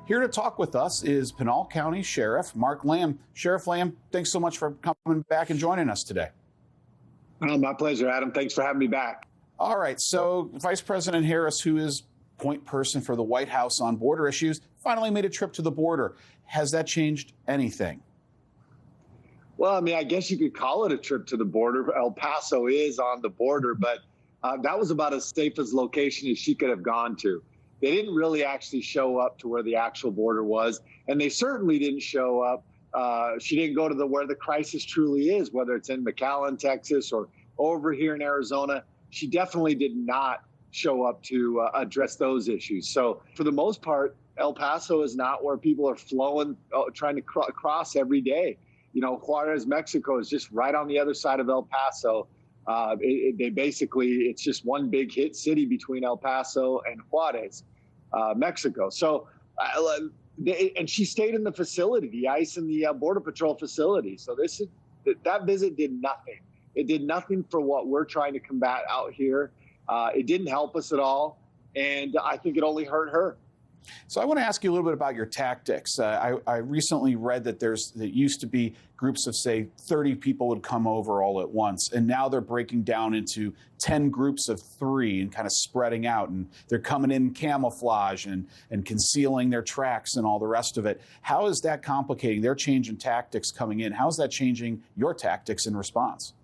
Here to talk with us is Pinal County Sheriff Mark Lamb. Sheriff Lamb, thanks so much for coming back and joining us today. Oh, my pleasure, Adam. Thanks for having me back. All right, so Vice President Harris, who is point person for the White House on border issues, finally made a trip to the border. Has that changed anything? Well, I mean, I guess you could call it a trip to the border. El Paso is on the border, but that was about as safe as location as she could have gone to. They didn't really actually show up to where the actual border was, and they certainly didn't show up. She didn't go to where the crisis truly is, whether it's in McAllen, Texas, or over here in Arizona. She definitely did not show up to address those issues. So for the most part, El Paso is not where people are flowing, trying to cross every day. You know, Juarez, Mexico is just right on the other side of El Paso. It's just one big hit city between El Paso and Juarez, Mexico. So, and she stayed in the facility, the ICE and the Border Patrol facility. So that visit did nothing. It did nothing for what we're trying to combat out here. It didn't help us at all, and I think it only hurt her. So I want to ask you a little bit about your tactics. I recently read that there used to be groups of, say, 30 people would come over all at once, and now they're breaking down into 10 groups of 3 and kind of spreading out, and they're coming in camouflage and concealing their tracks and all the rest of it. How is that complicating? They're changing tactics coming in. How is that changing your tactics in response?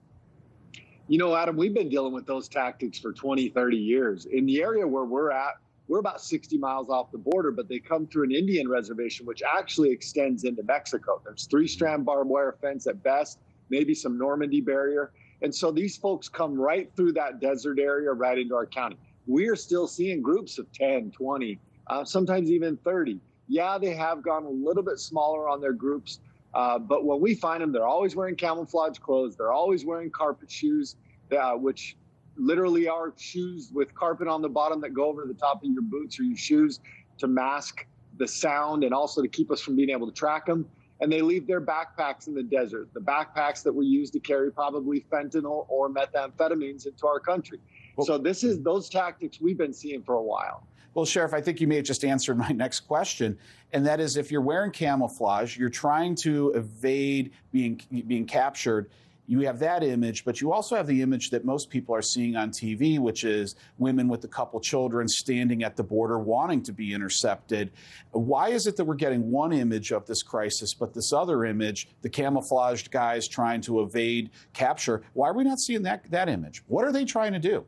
You know, Adam, we've been dealing with those tactics for 20, 30 years. In the area where we're at, we're about 60 miles off the border, but they come through an Indian reservation, which actually extends into Mexico. There's 3-strand barbed wire fence at best, maybe some Normandy barrier. And so these folks come right through that desert area, right into our county. We are still seeing groups of 10, 20, sometimes even 30. Yeah, they have gone a little bit smaller on their groups, but when we find them, they're always wearing camouflage clothes. They're always wearing carpet shoes, which literally are shoes with carpet on the bottom that go over the top of your boots or your shoes to mask the sound and also to keep us from being able to track them. And they leave their backpacks in the desert, the backpacks that were used to carry probably fentanyl or methamphetamines into our country. Well, so those tactics we've been seeing for a while. Well, Sheriff, I think you may have just answered my next question, and that is if you're wearing camouflage, you're trying to evade being captured. You have that image, but you also have the image that most people are seeing on TV, which is women with a couple children standing at the border wanting to be intercepted. Why is it that we're getting one image of this crisis, but this other image, the camouflaged guys trying to evade capture, why are we not seeing that image? What are they trying to do?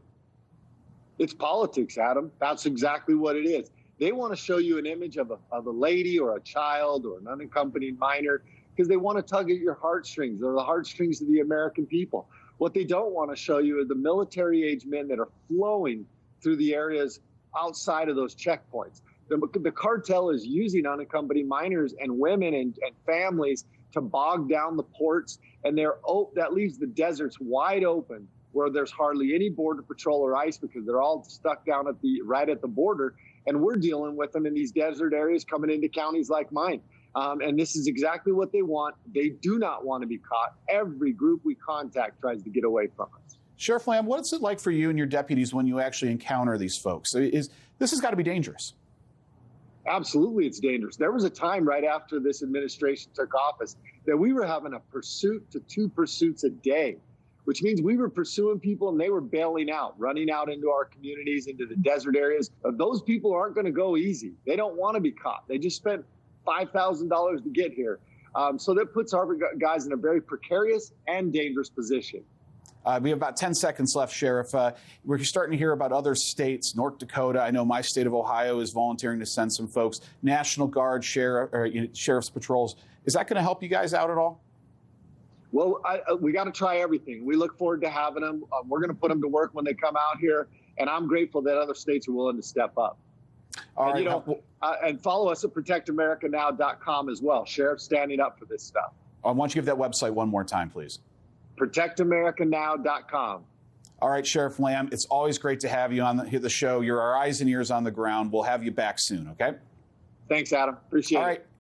It's politics, Adam. That's exactly what it is. They want to show you an image of a lady or a child or an unaccompanied minor, because they want to tug at your heartstrings. They're the heartstrings of the American people. What they don't want to show you are the military-age men that are flowing through the areas outside of those checkpoints. The cartel is using unaccompanied minors and women and families to bog down the ports, and that leaves the deserts wide open where there's hardly any Border Patrol or ICE because they're all stuck down right at the border, and we're dealing with them in these desert areas coming into counties like mine. And this is exactly what they want. They do not want to be caught. Every group we contact tries to get away from us. Sheriff Lamb, what's it like for you and your deputies when you actually encounter these folks? This has got to be dangerous. Absolutely, it's dangerous. There was a time right after this administration took office that we were having a pursuit to 2 pursuits a day, which means we were pursuing people and they were bailing out, running out into our communities, into the desert areas. Those people aren't going to go easy. They don't want to be caught. They just spent $5,000 to get here. So that puts our guys in a very precarious and dangerous position. We have about 10 seconds left, Sheriff. We're starting to hear about other states, North Dakota. I know my state of Ohio is volunteering to send some folks. National Guard, sheriff's patrols. Is that going to help you guys out at all? Well, we got to try everything. We look forward to having them. We're going to put them to work when they come out here. And I'm grateful that other states are willing to step up. All right. And follow us at protectamericanow.com as well. Sheriff's standing up for this stuff. I want you to give that website one more time, please. protectamericanow.com. All right, Sheriff Lamb, it's always great to have you on the show. You're our eyes and ears on the ground. We'll have you back soon, okay? Thanks, Adam. Appreciate it. All right.